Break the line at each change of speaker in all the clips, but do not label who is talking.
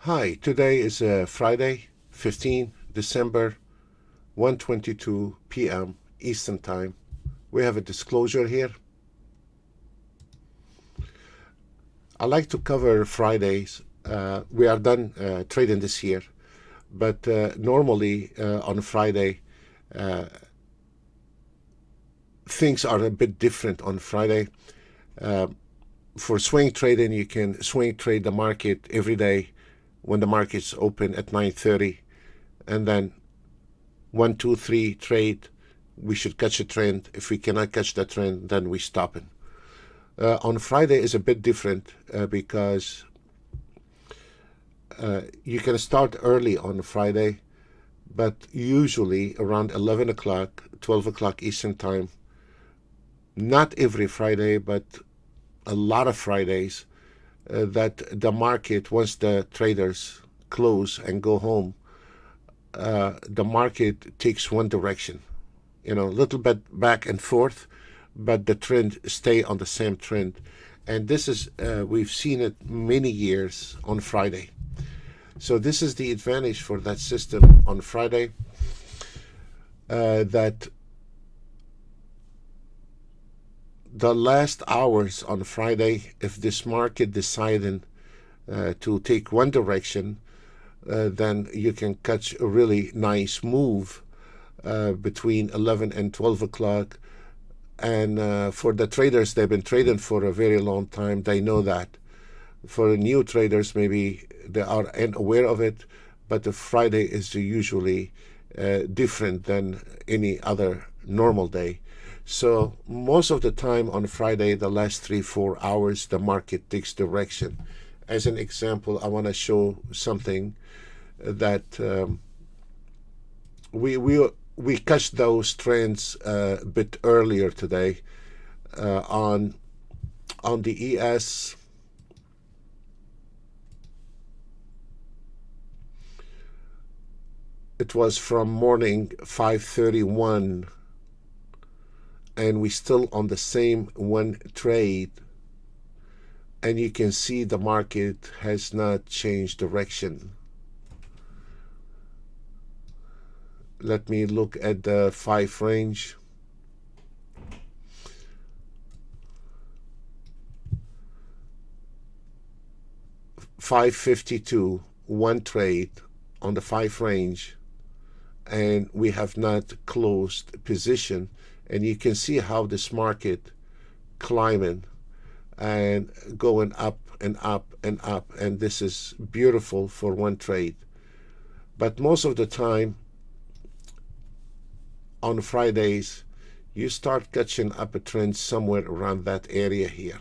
Hi, today is Friday, 15 December, 1:22 p.m. Eastern Time. We have a disclosure here. I like to cover Fridays. We are done trading this year, but normally on Friday, uh, things are a bit different on Friday. Uh, for swing trading, you can swing trade the market every day when the market's open at 9:30, and then 1, 2, 3 trade. We should catch a trend. If we cannot catch the trend, then we stop it. On Friday is a bit different because you can start early on Friday, but usually around 11 o'clock, 12 o'clock Eastern Time. Not every Friday, but a lot of Fridays, that the market, once the traders close and go home, the market takes one direction, a little bit back and forth, but the trend stay on the same trend. And this is, we've seen it many years on Friday. So this is the advantage for that system on Friday, that the last hours on Friday, if this market decided to take one direction, then you can catch a really nice move between 11 and 12 o'clock. And for the traders, they've been trading for a very long time. They know that. For new traders, maybe they are unaware of it, but the Friday is usually different than any other normal day. So most of the time on Friday, the last 3-4 hours, the market takes direction. As an example, I want to show something that we catch those trends a bit earlier today on the ES. It was from morning 5:31, and we still on the same one trade, and you can see the market has not changed direction. Let me look at the 5 range. $5.52, one trade on the 5 range, and we have not closed position. And you can see how this market climbing and going up and up and up, and this is beautiful for one trade. But most of the time on Fridays, you start catching up a trend somewhere around that area here,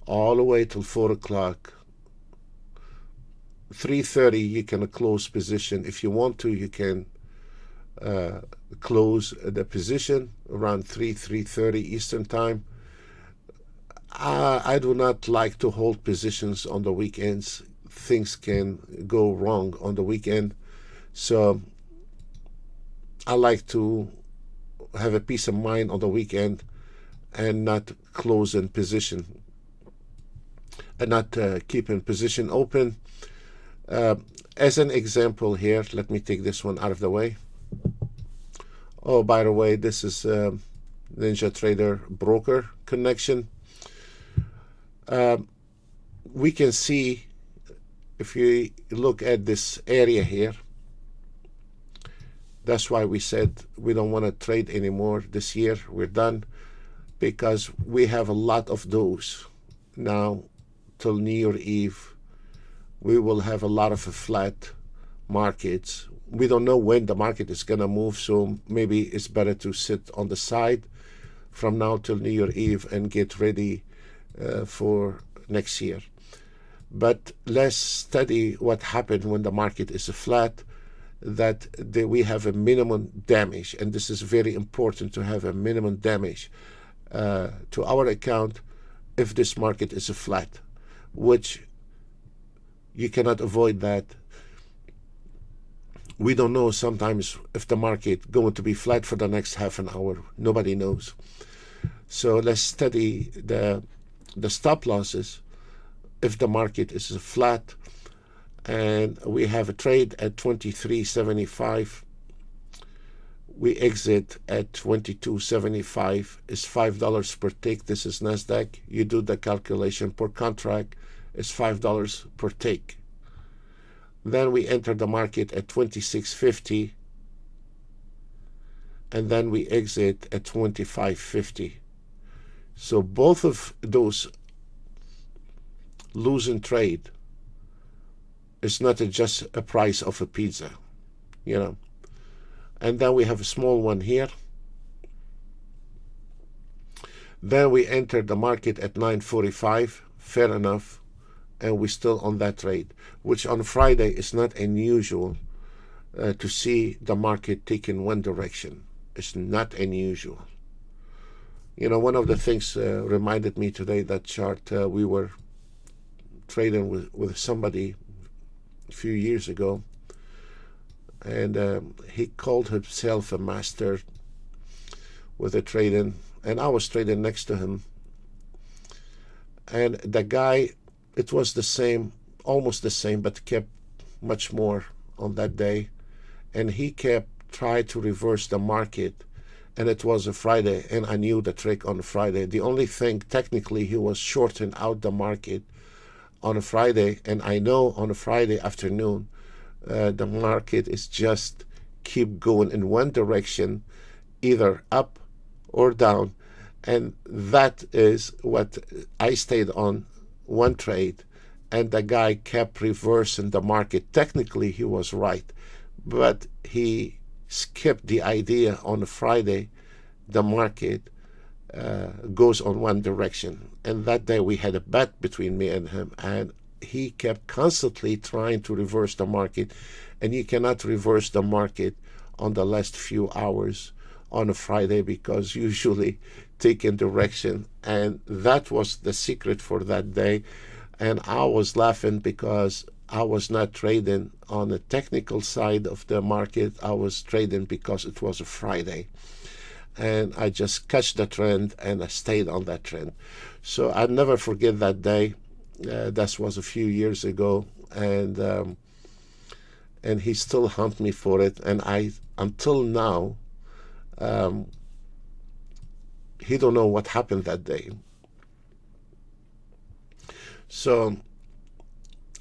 all the way till 4 o'clock. 3:30, you can close position. If you want to, you can close the position around 3:30 Eastern Time. I do not like to hold positions on the weekends. Things can go wrong on the weekend. So I like to have a peace of mind on the weekend and not close in position and not keeping position open. As an example here, let me take this one out of the way. Oh, by the way, this is Ninja Trader broker connection. We can see, if you look at this area here, that's why we said we don't want to trade anymore this year. We're done, because we have a lot of those now till New Year Eve. We will have a lot of flat markets. We don't know when the market is going to move, so maybe it's better to sit on the side from now till New Year Eve and get ready for next year. But let's study what happened when the market is flat, that we have a minimum damage, and this is very important to have a minimum damage to our account if this market is flat, which you cannot avoid that. We don't know sometimes if the market going to be flat for the next half an hour. Nobody knows. So let's study the stop losses. If the market is flat, and we have a trade at 23.75. We exit at 22.75. It's $5 per tick. This is Nasdaq. You do the calculation per contract. It's $5 per tick. Then we enter the market at 26.50, and then we exit at 25.50. So both of those losing trade is not just a price of a pizza, you know. And then we have a small one here. Then we enter the market at 9.45, fair enough, and we're still on that trade, which on Friday is not unusual to see the market take in one direction. It's not unusual. You know, one of the things reminded me today, that chart we were trading with somebody a few years ago, and he called himself a master with the trading, and I was trading next to him, and the guy, it was the same, almost the same, but kept much more on that day, and he kept trying to reverse the market, and it was a Friday, and I knew the trick on Friday. The only thing, technically, he was shorting out the market on a Friday, and I know on a Friday afternoon the market is just keep going in one direction, either up or down, and that is what I stayed on one trade, and the guy kept reversing the market. Technically he was right, but he skipped the idea on a Friday the market goes on one direction. And that day we had a bet between me and him, and he kept constantly trying to reverse the market, and you cannot reverse the market on the last few hours on a Friday, because usually take in direction. And that was the secret for that day. And I was laughing because I was not trading on the technical side of the market. I was trading because it was a Friday, and I just catch the trend, and I stayed on that trend. So I'll never forget that day. That was a few years ago, and he still hunt me for it, and I until now he don't know what happened that day. So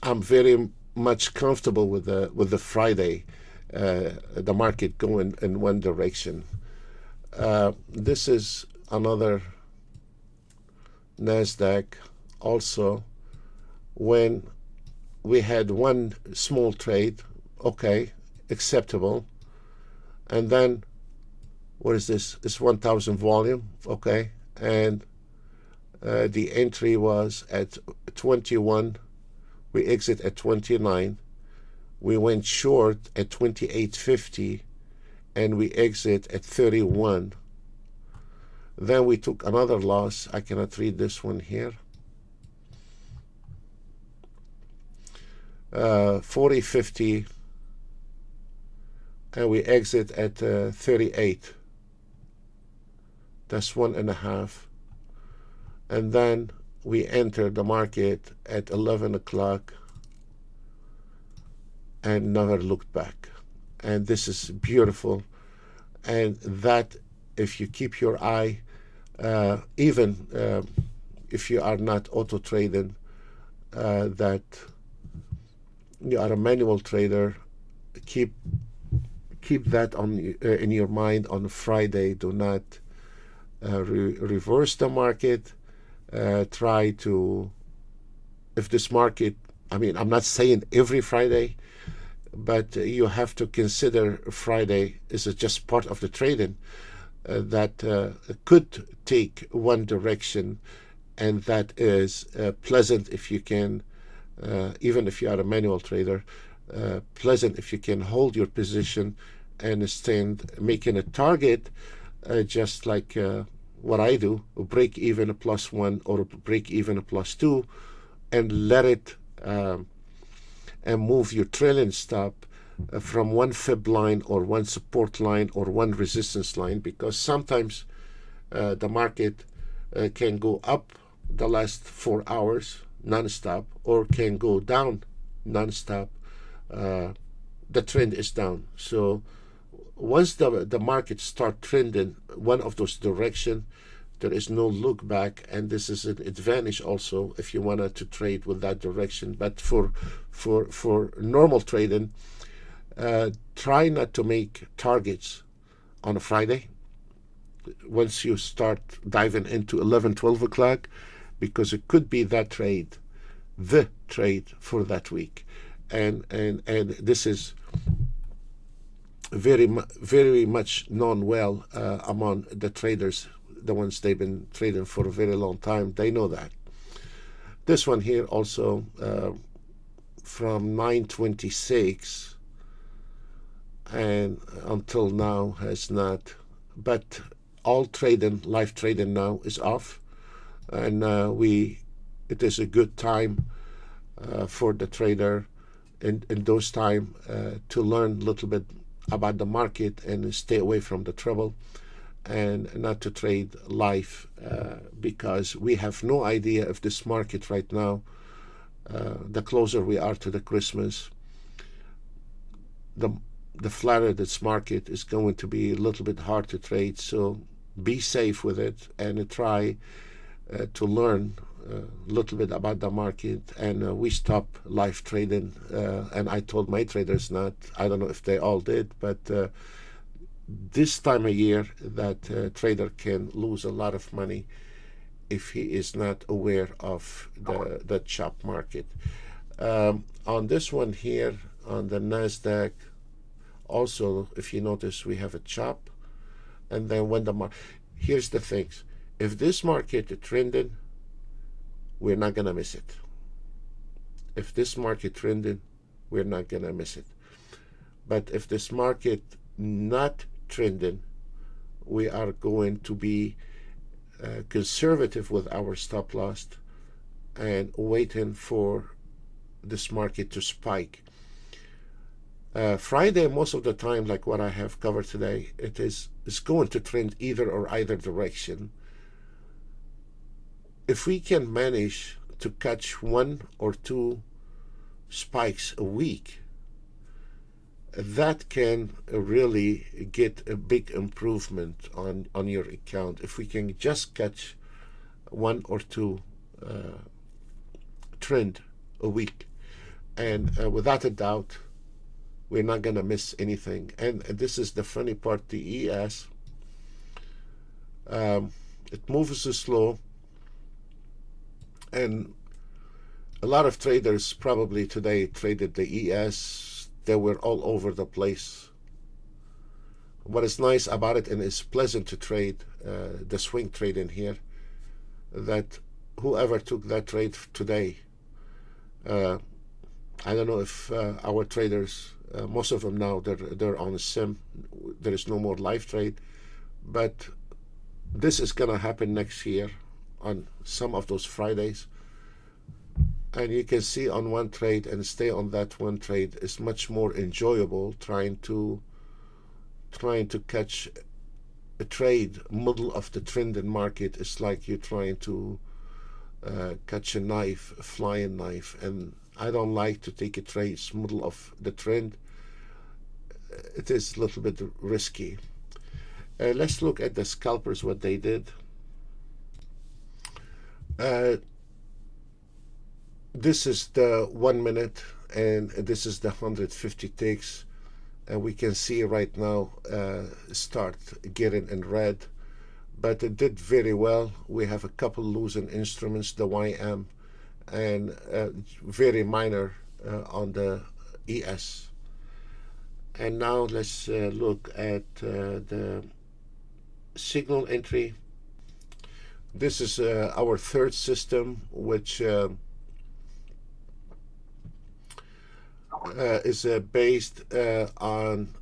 I'm very much comfortable with the Friday, the market going in one direction. This is another Nasdaq also, when we had one small trade, okay, acceptable, and then what is this? It's 1,000 volume, okay, and the entry was at 21. We exit at 29. We went short at 28.50, and we exit at 31. Then we took another loss. I cannot read this one here. 40.50, and we exit at 38. That's 1.5. And then we enter the market at 11 o'clock and never looked back. And this is beautiful. And that, if you keep your eye, even if you are not auto trading, that you are a manual trader, keep that on in your mind on Friday. Do not reverse the market. Try to, if this market, I mean, I'm not saying every Friday, but you have to consider Friday is just part of the trading that could take one direction, and that is pleasant if you can, even if you are a manual trader, pleasant if you can hold your position and stand making a target, just like what I do, break even a +1 or break even a +2, and let it and move your trailing stop from one fib line or one support line or one resistance line, because sometimes the market can go up the last 4 hours non-stop, or can go down non-stop, the trend is down. So once the market start trending one of those direction, there is no look back, and this is an advantage also if you wanted to trade with that direction. But for normal trading, try not to make targets on a Friday once you start diving into 11, 12 o'clock, because it could be that trade, the trade for that week. And this is very much known well among the traders, the ones they've been trading for a very long time. They know that. This one here also from 926 and until now has not, but all trading, live trading now is off, and it is a good time for the trader in those time to learn a little bit about the market and stay away from the trouble and not to trade live, because we have no idea if this market right now, the closer we are to the Christmas, the flatter this market is going to be a little bit hard to trade. So be safe with it and try to learn a little bit about the market. And we stop live trading, and I told my traders not. I don't know if they all did, but this time of year that trader can lose a lot of money if he is not aware of the chop market. On this one here, on the NASDAQ, also, if you notice, we have a chop. And then when here's the things. If this market is trending, we're not going to miss it. If this market trending, we're not going to miss it. But if this market not trending, we are going to be conservative with our stop loss and waiting for this market to spike. Friday, most of the time, like what I have covered today, it's going to trend either direction. If we can manage to catch 1 or 2 spikes a week, that can really get a big improvement on your account. If we can just catch 1 or 2 trend a week, and without a doubt, we're not going to miss anything. And this is the funny part, the ES, it moves slow, and a lot of traders probably today traded the ES. They were all over the place. What is nice about it, and it's pleasant to trade the swing trade in here, that whoever took that trade today, I don't know if our traders, most of them now, they're on a sim. There is no more live trade, but this is gonna happen next year on some of those Fridays. And you can see on one trade and stay on that one trade is much more enjoyable. Trying to catch a trade middle of the trending market is like you're trying to catch a flying knife, and I don't like to take a trade middle of the trend. It is a little bit risky. Let's look at the scalpers, what they did. This is the 1 minute, and this is the 150 ticks, and we can see right now start getting in red, but it did very well. We have a couple losing instruments, the YM, and very minor on the ES. And now let's look at the signal entry. This is our third system, which is based on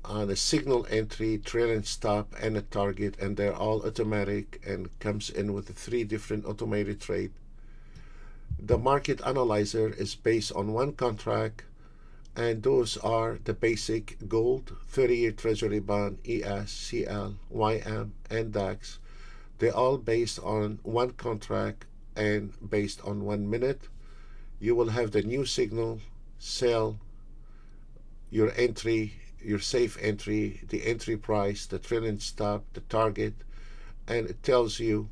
a signal entry, trailing stop, and a target, and they're all automatic and comes in with 3 different automated trade. The market analyzer is based on 1 contract, and those are the basic gold, 30-year treasury bond, ES, CL, YM, and DAX. They're all based on 1 contract and based on 1 minute. you will have the new signal, sell, your entry, your safe entry, the entry price, the trailing stop, the target, and it tells you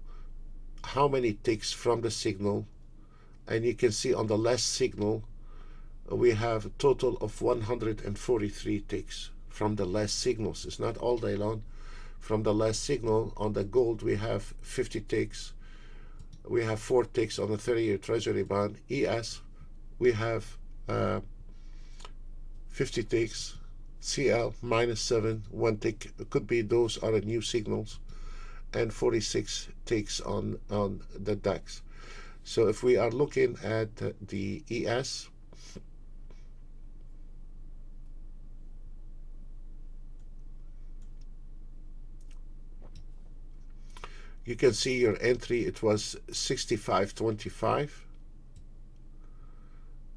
how many ticks from the signal. And you can see on the last signal we have a total of 143 ticks from the last signals. It's not all day long. From the last signal on the gold we have 50 ticks. We have 4 ticks on the 30-year treasury bond. ES we have 50 ticks. CL -7, 1 tick. It could be those are the new signals, and 46 ticks on the DAX. So if we are looking at the ES, you can see your entry, it was 65.25,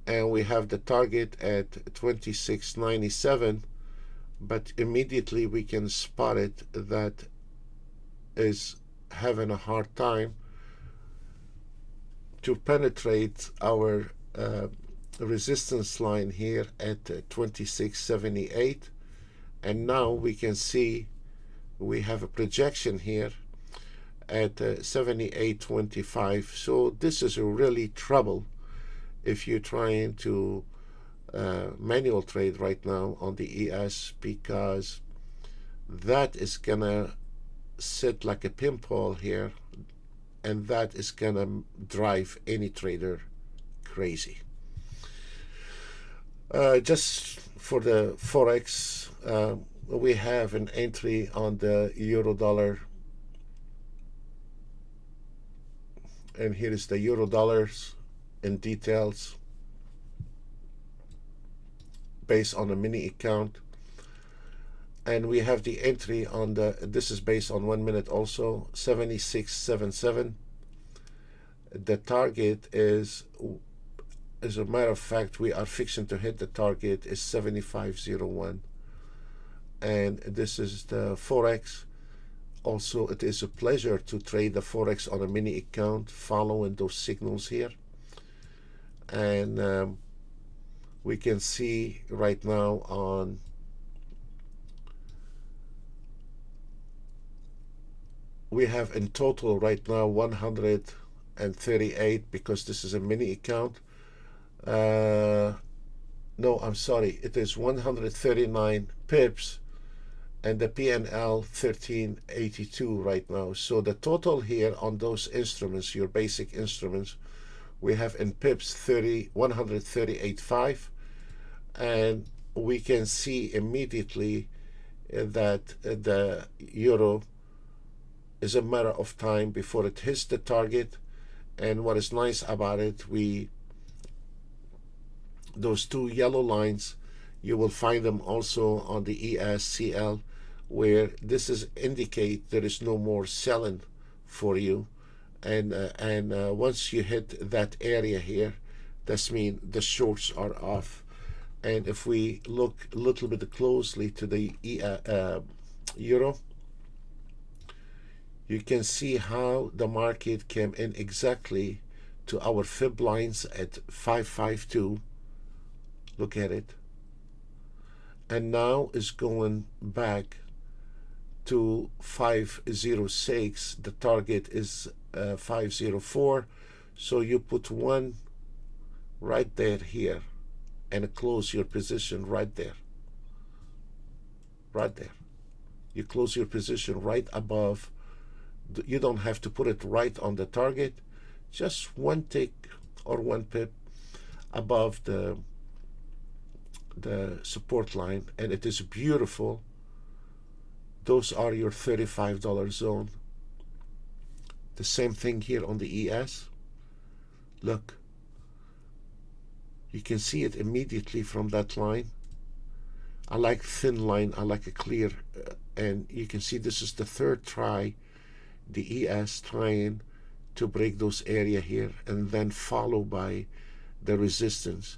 and we have the target at 26.97, but immediately we can spot it that is having a hard time to penetrate our resistance line here at 26.78, and now we can see we have a projection here at 78.25. So this is a really trouble if you're trying to manual trade right now on the ES, because that is gonna sit like a pinball here, and that is gonna drive any trader crazy. Just for the Forex, we have an entry on the euro dollar, and here is the euro dollars in details based on a mini account, and we have the entry on the, this is based on 1 minute also, 76.77. The target is, as a matter of fact, we are fixing to hit the target is 75.01, and this is the Forex. Also, it is a pleasure to trade the Forex on a mini account following those signals here. And we can see right now on we have in total right now 138, because this is a mini account. No, I'm sorry, it is 139 pips, and the PNL 1382 right now. So the total here on those instruments, your basic instruments, we have in pips 138.5, and we can see immediately that the euro is a matter of time before it hits the target. And what is nice about it, those two yellow lines, you will find them also on the ESCL, where this is indicate there is no more selling for you, and once you hit that area here, that's mean the shorts are off. And if we look a little bit closely to the euro, you can see how the market came in exactly to our fib lines at 552. Look at it, and now is going back to 506. The target is 504. So you put one right there here and close your position right there. Right there. You close your position right above. You don't have to put it right on the target. Just one tick or 1 pip above the support line, and it is beautiful. Those are your $35 zone. The same thing here on the ES. Look, you can see it immediately from that line. I like thin line, I like a clear, and you can see this is the third try, the ES trying to break those area here, and then follow by the resistance.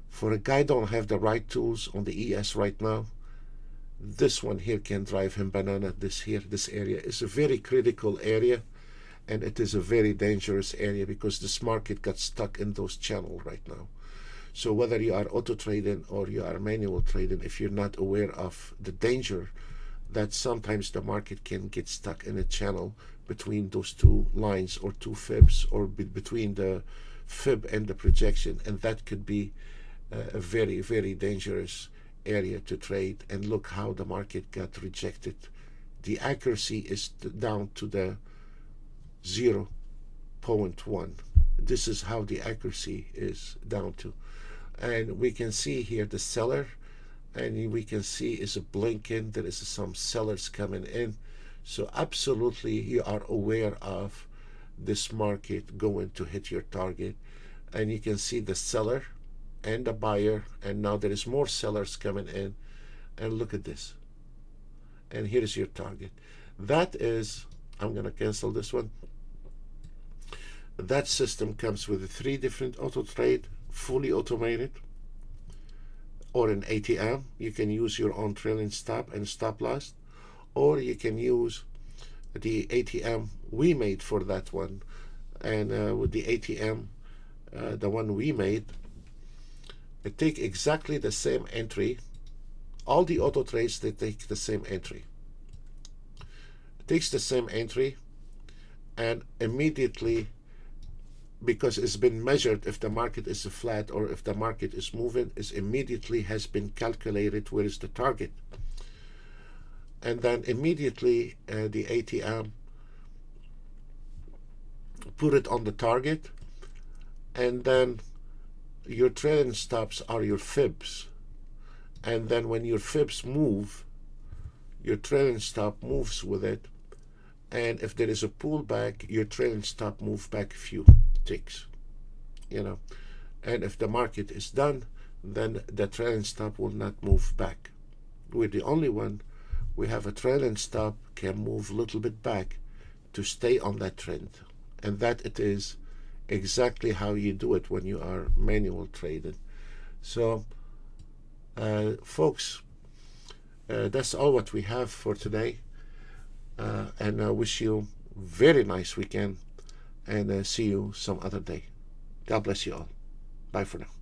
For a guy don't have the right tools on the ES right now, this one here can drive him banana. This here, this area is a very critical area, and it is a very dangerous area because this market got stuck in those channels right now. So whether you are auto trading or you are manual trading, if you're not aware of the danger that sometimes the market can get stuck in a channel between those two lines or two fibs, or between the fib and the projection, and that could be a very, very dangerous area to trade. And look how the market got rejected. The accuracy is down to the 0.1. This is how the accuracy is down to. And we can see here the seller, and we can see is a blinking. There is some sellers coming in. So absolutely you are aware of this market going to hit your target. And you can see the seller and the buyer, and now there is more sellers coming in. And look at this. And here's your target. That is, I'm going to cancel this one. That system comes with 3 different auto trade, fully automated, or an ATM. You can use your own trailing stop and stop loss, or you can use the ATM we made for that one. And with the ATM, the one we made, it takes exactly the same entry. All the auto trades, they take the same entry. It takes the same entry, and immediately, because it's been measured, if the market is flat or if the market is moving, it immediately has been calculated where is the target. And then immediately the ATM put it on the target, and then your trailing stops are your fibs. And then when your fibs move, your trailing stop moves with it. And if there is a pullback, your trailing stop moves back a few ticks, and if the market is done, then the trailing stop will not move back. We're the only one. We have a trailing stop can move a little bit back to stay on that trend, and that it is exactly how you do it when you are manual trading. So folks, that's all what we have for today, and I wish you a very nice weekend, and see you some other day. God bless you all. Bye for now.